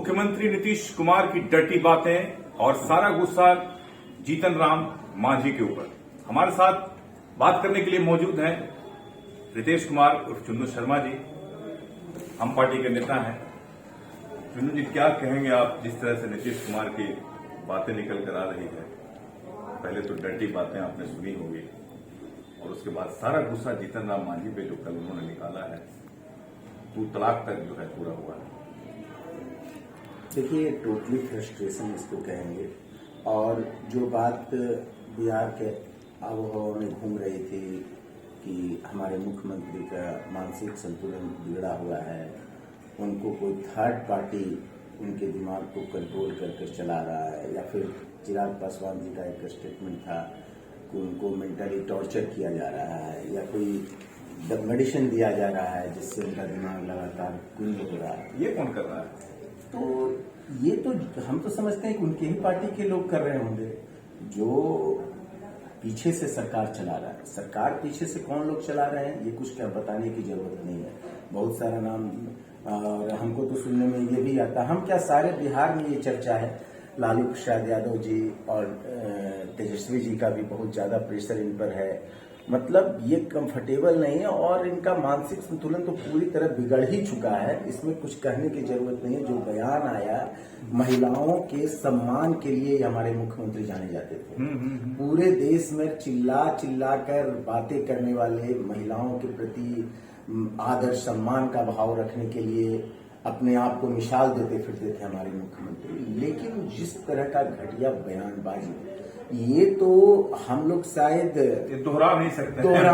मुख्यमंत्री नीतीश कुमार की डर्टी बातें और सारा गुस्सा जीतन राम मांझी के ऊपर। हमारे साथ बात करने के लिए मौजूद हैं रितेश कुमार उर्फ चुन्नू शर्मा जी। हम पार्टी के नेता हैं। चुन्नू जी, क्या कहेंगे आप जिस तरह से नीतीश कुमार की बातें निकल कर आ रही है? पहले तो डर्टी बातें आपने सुनी होगी और उसके बाद सारा गुस्सा जीतन राम मांझी पे जो कल उन्होंने निकाला है, 2 तलाक तक जो है पूरा हुआ है। देखिए, टोटली फ्रस्ट्रेशन इसको कहेंगे। और जो बात बिहार के आबोहवा में घूम रही थी कि हमारे मुख्यमंत्री का मानसिक संतुलन बिगड़ा हुआ है, उनको कोई थर्ड पार्टी उनके दिमाग को कंट्रोल करके चला रहा है, या फिर चिराग पासवान जी का एक स्टेटमेंट था कि उनको मेंटली टॉर्चर किया जा रहा है या कोई मेडिसिन दिया जा रहा है जिससे उनका दिमाग लगातार गुंज हो रहा है। ये कौन कर रहा है? तो ये तो हम तो समझते हैं कि उनके ही पार्टी के लोग कर रहे होंगे, जो पीछे से सरकार चला रहा है। सरकार पीछे से कौन लोग चला रहे हैं ये कुछ क्या बताने की जरूरत नहीं है। बहुत सारा नाम और हमको तो सुनने में ये भी आता, हम क्या सारे बिहार में ये चर्चा है। लालू प्रसाद यादव जी और तेजस्वी जी का भी बहुत ज्यादा प्रेशर इन पर है। मतलब ये कंफर्टेबल नहीं है और इनका मानसिक संतुलन तो पूरी तरह बिगड़ ही चुका है। इसमें कुछ कहने की जरूरत नहीं है। जो बयान आया, महिलाओं के सम्मान के लिए हमारे मुख्यमंत्री जाने जाते थे। पूरे देश में चिल्ला चिल्ला कर बातें करने वाले, महिलाओं के प्रति आदर सम्मान का भाव रखने के लिए अपने आप को मिसाल देते फिरते थे हमारे मुख्यमंत्री। लेकिन जिस तरह का घटिया बयानबाजी, ये तो हम लोग शायद दोहरा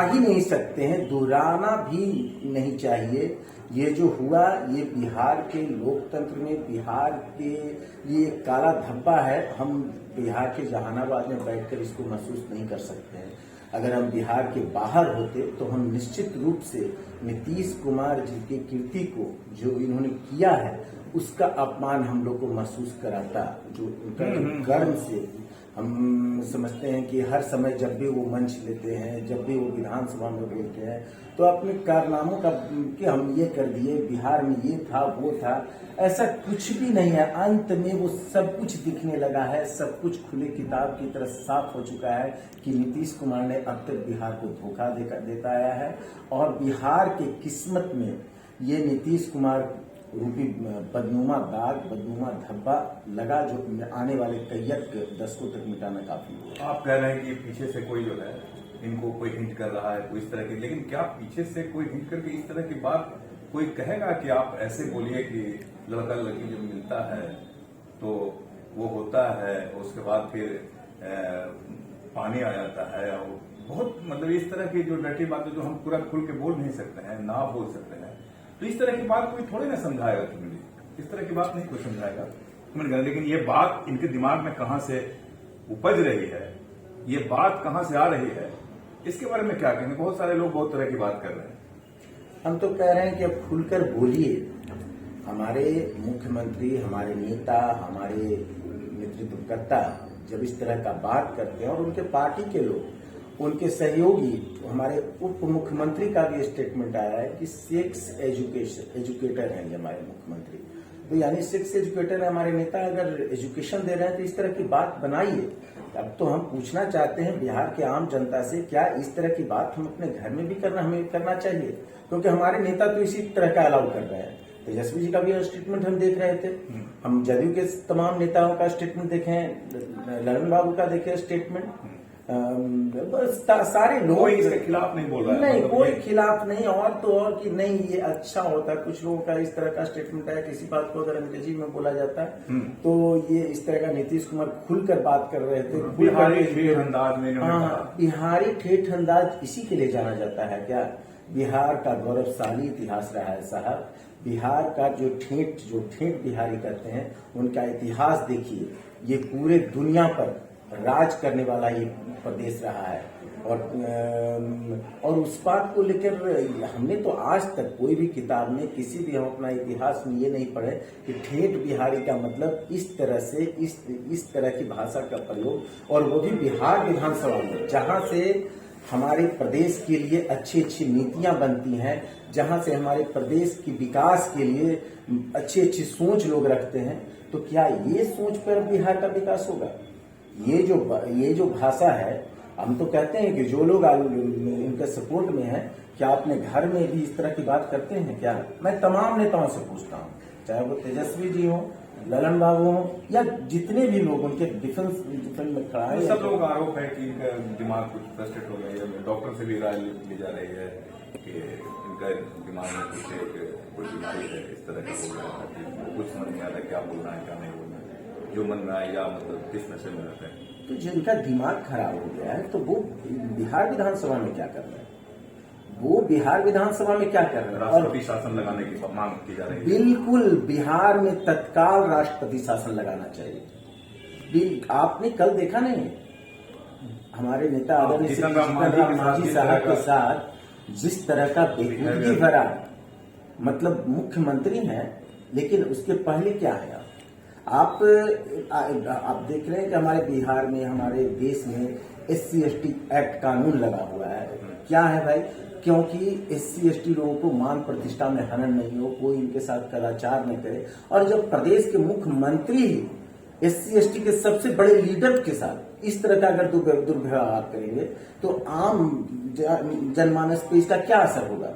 ही नहीं सकते हैं, दोहराना भी नहीं चाहिए। ये जो हुआ, ये बिहार के लोकतंत्र में, बिहार के ये काला धब्बा है। हम बिहार के जहानाबाद में बैठकर इसको महसूस नहीं कर सकते हैं। अगर हम बिहार के बाहर होते तो हम निश्चित रूप से नीतीश कुमार जी की कीर्ति को जो इन्होंने किया है उसका अपमान हम लोग को महसूस कराता। जो उनका कर्म से हम समझते हैं कि हर समय जब भी वो मंच लेते हैं, जब भी वो विधानसभा में बोलते हैं, तो अपने कारनामों का कि हम ये कर दिए, बिहार में ये था वो था, ऐसा कुछ भी नहीं है। अंत में वो सब कुछ दिखने लगा है, सब कुछ खुले किताब की तरह साफ हो चुका है कि नीतीश कुमार ने अब तक बिहार को धोखा देता आया है। और बिहार के किस्मत में ये नीतीश कुमार रूपी बदनुमा दाग, बदनुमा धब्बा लगा, जो आने वाले कई दशकों तक मिटाना काफी है। आप कह रहे हैं कि पीछे से कोई जो है इनको कोई हिंट कर रहा है, कोई इस तरह की, लेकिन क्या पीछे से कोई हिंट करके इस तरह की बात कोई कहेगा कि आप ऐसे बोलिए कि लड़का लड़की जब मिलता है तो वो होता है, उसके बाद फिर पानी आ जाता है, और बहुत मतलब इस तरह की जो डर्टी बातें जो हम पूरा खुल के बोल नहीं सकते हैं, ना बोल सकते हैं, तो इस तरह की बात कोई थोड़े ना समझाएगा। तुम्हें इस तरह की बात नहीं कोई समझाएगा। लेकिन ये बात इनके दिमाग में कहां से उपज रही है, ये बात कहां से आ रही है, इसके बारे में क्या कहेंगे? बहुत सारे लोग बहुत तरह की बात कर रहे हैं। हम तो कह रहे हैं कि अब खुलकर बोलिए। हमारे मुख्यमंत्री, हमारे नेता, हमारे नेतृत्वकर्ता जब इस तरह का बात करते हैं, और उनके पार्टी के लोग, उनके सहयोगी, हमारे उप मुख्यमंत्री का भी स्टेटमेंट आया है कि सेक्स एजुकेटर हैं ये हमारे मुख्यमंत्री। तो यानी सेक्स एजुकेटर है हमारे नेता। अगर एजुकेशन दे रहे हैं तो इस तरह की बात बनाइए। अब तो हम पूछना चाहते हैं बिहार के आम जनता से, क्या इस तरह की बात हम अपने घर में भी हमें करना चाहिए? क्योंकि हमारे नेता तो इसी तरह का अलाउ कर रहे हैं। तेजस्वी जी का भी स्टेटमेंट हम देख रहे थे, हम जदयू के तमाम नेताओं का स्टेटमेंट देखे, ललन बाबू का देखे स्टेटमेंट, सारे लोग इसके खिलाफ नहीं बोल रहा है। नहीं, मतलब कोई खिलाफ नहीं। और तो और कि नहीं, ये अच्छा होता। कुछ लोगों का इस तरह का स्टेटमेंट है, किसी बात को अगर अंग्रेजी में बोला जाता है तो ये इस तरह का नीतीश कुमार खुलकर बात कर रहे थे। बिहारी ठेठ अंदाज में। हाँ, बिहारी ठेठ अंदाज इसी के लिए जाना जाता है क्या? बिहार का गौरवशाली इतिहास रहा है साहब। बिहार का जो ठेठ बिहारी कहते हैं, उनका इतिहास देखिए। ये पूरे दुनिया पर राज करने वाला ये प्रदेश रहा है। और उस बात को लेकर हमने तो आज तक कोई भी किताब में, किसी भी हम अपना इतिहास में ये नहीं पढ़े कि ठेठ बिहारी का मतलब इस तरह से इस तरह की भाषा का प्रयोग, और वो भी बिहार विधानसभा में, जहां से हमारे प्रदेश के लिए अच्छी अच्छी नीतियां बनती हैं, जहां से हमारे प्रदेश के विकास के लिए अच्छी अच्छी सोच लोग रखते हैं, तो क्या ये सोच पर बिहार का विकास होगा? ये जो भाषा है, हम तो कहते हैं कि जो लोग इनके सपोर्ट में हैं, क्या अपने घर में भी इस तरह की बात करते हैं क्या? मैं तमाम नेताओं से पूछता हूँ, चाहे वो तेजस्वी जी हो, ललन बाबू हो, या जितने भी लोग उनके डिफेंस में खड़ा है, सब लोगों का आरोप है कि इनका दिमाग कुछ फ्रस्ट्रेट हो गया है। डॉक्टर से भी राय ली जा रही है कि इनका दिमाग में कुछ कोई बीमारी है, इस तरह का हो रहा है कि कुछ समझ नहीं आता क्या बोलना है क्या नहीं बोलना है, जो मन में आएगा मतलब किस नशे में रहता है। तो जिनका दिमाग खराब हो गया है, तो वो बिहार विधानसभा में क्या कर रहे हैं? वो बिहार विधानसभा में क्या कर रहे हैं? राष्ट्रपति शासन लगाने की मांग की जा रही है। बिल्कुल, बिहार में तत्काल राष्ट्रपति शासन लगाना चाहिए। आपने कल देखा नहीं, हमारे नेता आदरणीय जीतन राम मांझी साहब के साथ जिस तरह का बेहूदगी भरा, मतलब मुख्यमंत्री हैं, लेकिन उसके पहले क्या है? आप देख रहे हैं कि हमारे बिहार में, हमारे देश में SC/ST एक्ट कानून लगा हुआ है। क्या है भाई? क्योंकि SC/ST लोगों को मान प्रतिष्ठा में हनन नहीं हो, कोई इनके साथ कदाचार न करे। और जब प्रदेश के मुख्यमंत्री SC/ST के सबसे बड़े लीडर के साथ इस तरह का अगर दुर्व्यवहार करेंगे, तो आम जनमानस पे इसका क्या असर होगा?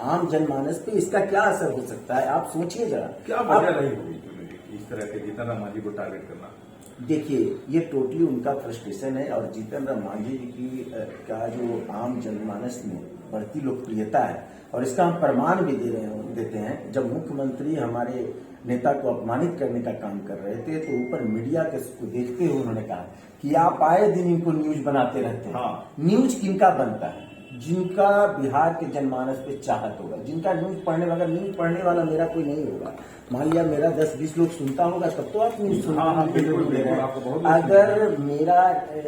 आम जनमानस पे इसका क्या असर हो सकता है? आप सोचिए जरा, क्या वजह रही होगी इस तरह के जीतन राम मांझी को टारगेट करना? देखिए, ये टोटली उनका फ्रस्ट्रेशन है। और जीतन राम मांझी की का जो आम जनमानस में बढ़ती लोकप्रियता है, और इसका हम प्रमाण भी देते हैं। जब मुख्यमंत्री हमारे नेता को अपमानित करने का काम कर रहे थे, तो ऊपर मीडिया के को देखते हुए उन्होंने कहा कि आप आए दिन इनको न्यूज बनाते रहते हैं। हाँ। न्यूज किनका बनता है? जिनका बिहार के जनमानस पे चाहत होगा, जिनका न्यूज पढ़ने वाला, न्यूज पढ़ने वाला मेरा कोई नहीं होगा। मान लिया मेरा 10-20 लोग सुनता होगा, तब तो आप न्यूज सुनते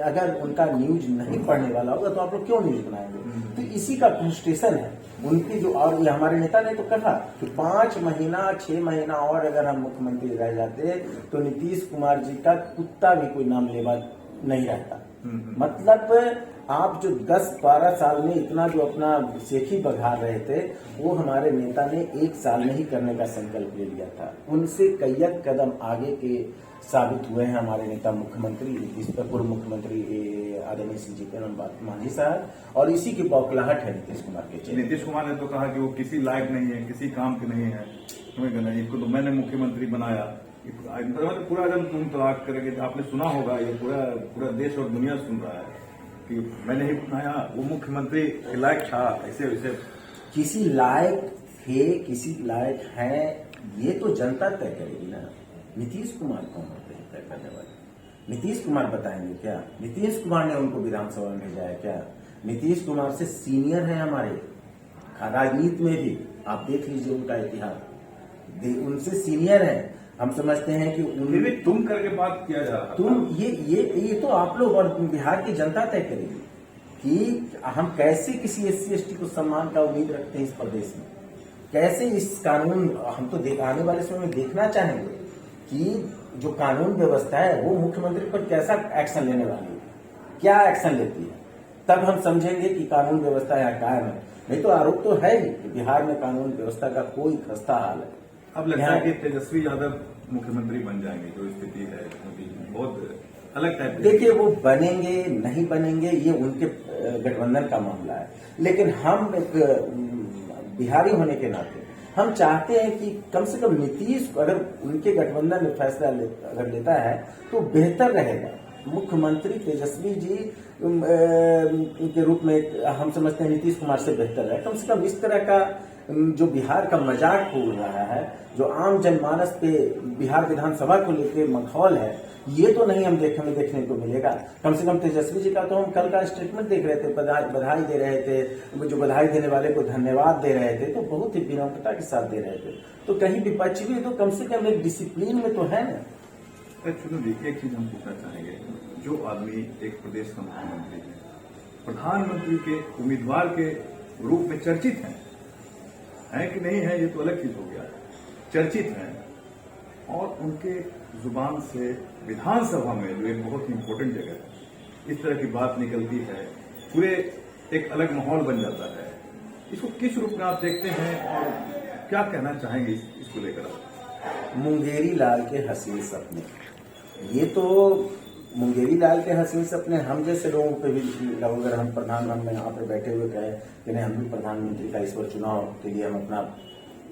अगर उनका न्यूज नहीं पढ़ने वाला होगा, तो आप लोग क्यों न्यूज बनाएंगे? तो इसी का फ्रस्ट्रेशन है उनकी जो। और ये हमारे नेता ने तो कहा कि 5 महीना 6 महीना और अगर हम मुख्यमंत्री रह जाते, तो नीतीश कुमार जी का कुत्ता भी कोई नाम लेवा नहीं रहता। मतलब आप जो 10-12 साल में इतना जो अपना सेखी बघार रहे थे, वो हमारे नेता ने 1 साल में ही करने का संकल्प ले लिया था। उनसे कई कदम आगे के साबित हुए हैं हमारे नेता मुख्यमंत्री, पूर्व मुख्यमंत्री आदरणीय श्री जीतन राम मांझी साहब, और इसी की बौखलाहट है नीतीश कुमार के। नीतीश कुमार ने तो कहा कि वो किसी लायक नहीं है, किसी काम के नहीं है, इसको तो मैंने मुख्यमंत्री बनाया। पूरा अगर तुम तलाक करेंगे, आपने सुना होगा, ये पूरा देश और दुनिया सुन रहा है कि मैंने ही बनाया, वो मुख्यमंत्री के लायक था, ऐसे वैसे। किसी लायक थे, किसी लायक है, ये तो जनता तय करेगी ना। नीतीश कुमार कौन होते हैं तय करने वाले? नीतीश कुमार बताएंगे क्या? नीतीश कुमार ने उनको विधानसभा में भेजा है क्या? नीतीश कुमार से सीनियर है हमारे राजनीति में भी, आप देख लीजिए उनका इतिहास, उनसे सीनियर है। हम समझते हैं कि उन्हें तुम करके बात किया जा रहा है। तुम ये तो आप लोग और बिहार की जनता तय करेगी कि हम कैसे किसी SC/ST को सम्मान का उम्मीद रखते हैं इस प्रदेश में। कैसे इस कानून, हम तो आने वाले समय में देखना चाहेंगे कि जो कानून व्यवस्था है वो मुख्यमंत्री पर कैसा एक्शन लेने वाली है, क्या एक्शन लेती है, तब हम समझेंगे कि कानून व्यवस्था यहाँ कायम है। नहीं तो आरोप तो है ही कि बिहार में कानून व्यवस्था का कोई खस्ता हाल है। अब लगता है कि तेजस्वी यादव मुख्यमंत्री बन जाएंगे, जो स्थिति है बहुत अलग टाइप। देखिए, वो बनेंगे नहीं बनेंगे ये उनके गठबंधन का मामला है, लेकिन हम एक बिहारी होने के नाते हम चाहते हैं कि कम से कम नीतीश अगर उनके गठबंधन में फैसला अगर लेता है तो बेहतर रहेगा। मुख्यमंत्री तेजस्वी जी के रूप में हम समझते हैं नीतीश कुमार से बेहतर है। कम से कम इस तरह का जो बिहार का मजाक हो रहा है, जो आम जनमानस पे बिहार विधानसभा को लेकर माहौल है, ये तो नहीं हम देखने को मिलेगा। कम से कम तेजस्वी जी का तो हम कल का स्टेटमेंट देख रहे थे, बधाई दे रहे थे, जो बधाई देने वाले को धन्यवाद दे रहे थे, तो बहुत ही विनम्रता के साथ दे रहे थे। तो कहीं विपक्ष भी तो कम से कम एक डिसिप्लिन में तो है ना। देखिए, एक चीज हम पूछना चाहेंगे, जो आदमी एक प्रदेश का मुख्यमंत्री है, प्रधानमंत्री के उम्मीदवार के रूप में चर्चित है कि नहीं है, ये तो अलग चीज हो गया, चर्चित है, और उनके जुबान से विधानसभा में, जो एक बहुत ही इंपॉर्टेंट जगह है, इस तरह की बात निकलती है, पूरे एक अलग माहौल बन जाता है। इसको किस रूप में आप देखते हैं और क्या कहना चाहेंगे इसको लेकर आप? मुंगेरी लाल के हसीन सपने, ये तो मुंगेरी लाल के हसीन सपने हम जैसे लोगों पे भी, अगर हम प्रधानमंत्री यहाँ पे बैठे हुए कहे कि नहीं हम भी प्रधानमंत्री का इस बार चुनाव के लिए हम अपना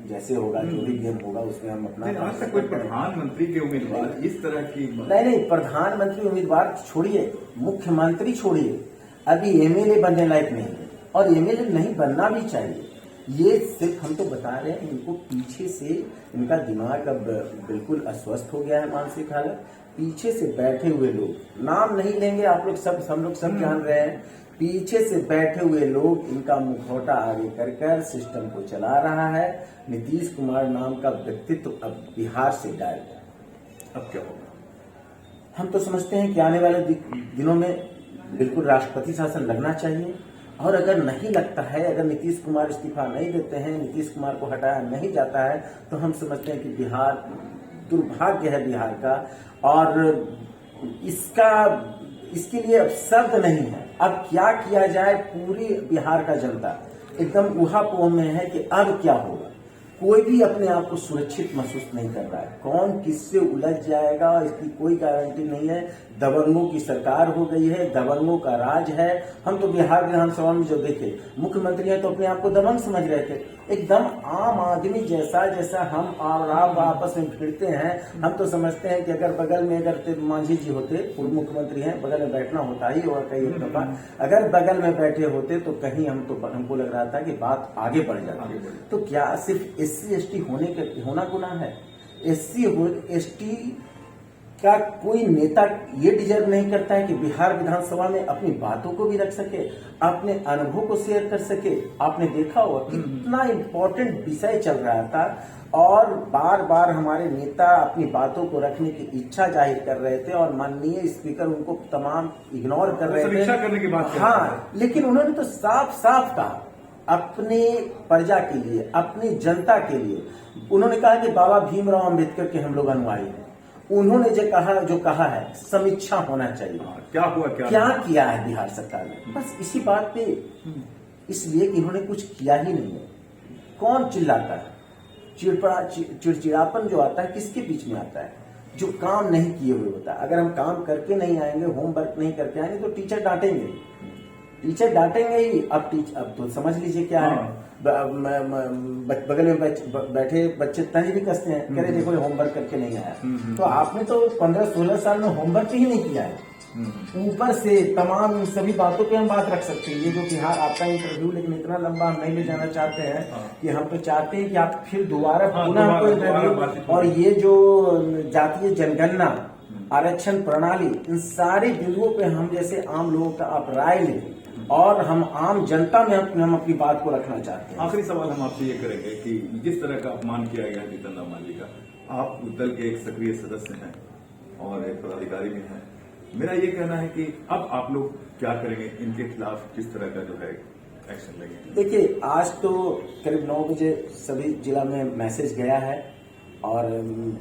जैसे होगा जो भी गेम होगा उसमें हम अपना आज तक कोई प्रधानमंत्री के उम्मीदवार इस तरह की नहीं, प्रधानमंत्री उम्मीदवार छोड़िए, मुख्यमंत्री छोड़िए, अभी एमएलए बनने लायक नहीं है और एमएलए नहीं बनना भी चाहिए। ये सिर्फ हम तो बता रहे हैं, इनको पीछे से इनका दिमाग अब बिल्कुल अस्वस्थ हो गया है, मानसिक हालत। पीछे से बैठे हुए लोग, नाम नहीं लेंगे आप लोग, सब हम लोग सब जान रहे हैं, पीछे से बैठे हुए लोग इनका मुखौटा आगे कर सिस्टम को चला रहा है। नीतीश कुमार नाम का व्यक्तित्व अब बिहार से गायब है। अब क्या होगा? हम तो समझते हैं कि आने वाले दिनों में बिल्कुल राष्ट्रपति शासन लगना चाहिए, और अगर नहीं लगता है, अगर नीतीश कुमार इस्तीफा नहीं देते हैं, नीतीश कुमार को हटाया नहीं जाता है, तो हम समझते हैं कि बिहार दुर्भाग्य है बिहार का, और इसके लिए अब शब्द नहीं है। अब क्या किया जाए, पूरी बिहार का जनता एकदम ऊहापोह में है कि अब क्या होगा। कोई भी अपने आप को सुरक्षित महसूस नहीं कर रहा है, कौन किससे उलझ जाएगा इसकी कोई गारंटी नहीं है। दबंगों की सरकार हो गई है, दबंगों का राज है। हम तो बिहार विधानसभा में जो देखे, मुख्यमंत्री हैं तो अपने आप को दबंग समझ रहे थे, एकदम आम आदमी जैसा हम और आप आपस में भिड़ते हैं। हम तो समझते हैं कि अगर बगल में अगर मांझी जी होते, पूर्व मुख्यमंत्री हैं, बगल में बैठना होता ही और कई एक दफा अगर बगल में बैठे होते तो कहीं हमको लग रहा था कि बात आगे बढ़ जाती। तो क्या सिर्फ SC ST होना गुनाह है? SC ST का कोई नेता ये डिजर्व नहीं करता है कि बिहार विधानसभा में अपनी बातों को भी रख सके, अपने अनुभव को शेयर कर सके? आपने देखा होगा कितना इम्पोर्टेंट विषय चल रहा था और बार बार हमारे नेता अपनी बातों को रखने की इच्छा जाहिर कर रहे थे और माननीय स्पीकर उनको तमाम इग्नोर कर रहे थे। समीक्षा करने की बात हाँ, लेकिन उन्होंने तो साफ साफ कहा अपने प्रजा के लिए, अपनी जनता के लिए। उन्होंने कहा कि बाबा भीमराव अंबेडकर के हम लोग अनुयायी हैं। उन्होंने जो कहा है समीक्षा होना चाहिए। क्या हुआ, क्या किया है बिहार सरकार ने? बस इसी बात पे, इसलिए कि इन्होंने कुछ किया ही नहीं है। कौन चिल्लाता है? चिड़चिड़ापन जो आता है किसके बीच में आता है? जो काम नहीं किए हुए होता है। अगर हम काम करके नहीं आएंगे, होमवर्क नहीं करके आएंगे तो टीचर डांटेंगे, ही। अब तो समझ लीजिए क्या है, बगल में बैठे बच्चे तंज भी कसते हैं, कह रहे देखो ये होमवर्क करके नहीं आया। तो आपने तो 15-16 साल में होमवर्क ही नहीं किया है। ऊपर से तमाम सभी बातों पे हम बात रख सकते हैं। ये जो बिहार आपका इंटरव्यू, लेकिन इतना लंबा हम नहीं ले जाना चाहते हैं कि हम तो चाहते हैं कि आप फिर दोबारा पुनः कोई इंटरव्यू, और ये जो जातीय जनगणना, आरक्षण प्रणाली, इन सारे बिंदुओं पे हम जैसे आम लोगों का आप राय लें और हम आम जनता में हम अपनी बात को रखना चाहते हैं। आखिरी सवाल हम आपसे ये करेंगे कि जिस तरह का अपमान किया गया जीतन राम मांझी का, आप उस दल के एक सक्रिय सदस्य हैं और एक पदाधिकारी भी हैं, मेरा ये कहना है कि अब आप लोग क्या करेंगे, इनके खिलाफ किस तरह का जो है एक्शन लेंगे? देखिए, आज तो करीब 9 बजे सभी जिला में मैसेज गया है, और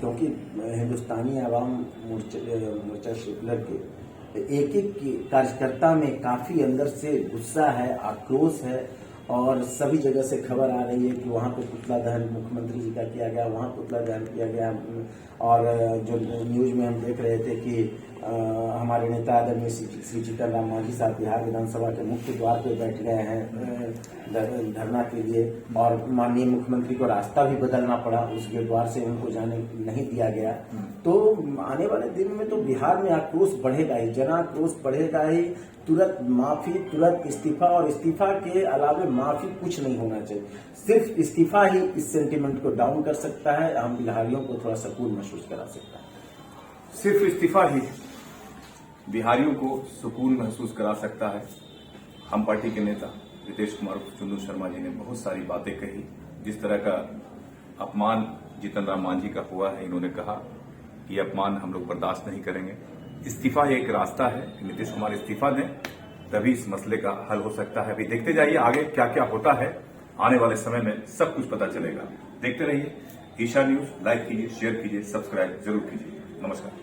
क्योंकि हिंदुस्तानी आवाम मोर्चा शुक्लर के एक कार्यकर्ता में काफी अंदर से गुस्सा है, आक्रोश है, और सभी जगह से खबर आ रही है कि वहाँ पे पुतला दहन मुख्यमंत्री जी का किया गया, वहाँ पुतला दहन किया गया। और जो न्यूज में हम देख रहे थे कि हमारे नेता आदरणीय श्री जीतन राम मांझी साहब बिहार विधानसभा के मुख्य द्वार पे बैठ गए हैं धरना के लिए, और माननीय मुख्यमंत्री को रास्ता भी बदलना पड़ा, उस द्वार से उनको जाने नहीं दिया गया। तो आने वाले दिन में तो बिहार में आक्रोश बढ़ेगा ही, जनाक्रोश बढ़ेगा ही। तुरंत माफी, तुरंत इस्तीफा, और इस्तीफा के अलावे माफी कुछ नहीं होना चाहिए। सिर्फ इस्तीफा ही इस सेंटीमेंट को डाउन कर सकता है, हम बिहारियों को थोड़ा सुकून महसूस करा सकता है। सिर्फ इस्तीफा ही बिहारियों को सुकून महसूस करा सकता है। हम पार्टी के नेता रितेश कुमार चुन्नू शर्मा जी ने बहुत सारी बातें कही। जिस तरह का अपमान जीतन राम मांझी का हुआ है, इन्होंने कहा कि अपमान हम लोग बर्दाश्त नहीं करेंगे। इस्तीफा एक रास्ता है, नीतीश कुमार इस्तीफा दें तभी इस मसले का हल हो सकता है। अभी देखते जाइए आगे क्या क्या होता है, आने वाले समय में सब कुछ पता चलेगा। देखते रहिए ईशा न्यूज। लाइक कीजिए, शेयर कीजिए, सब्सक्राइब जरूर कीजिए। नमस्कार।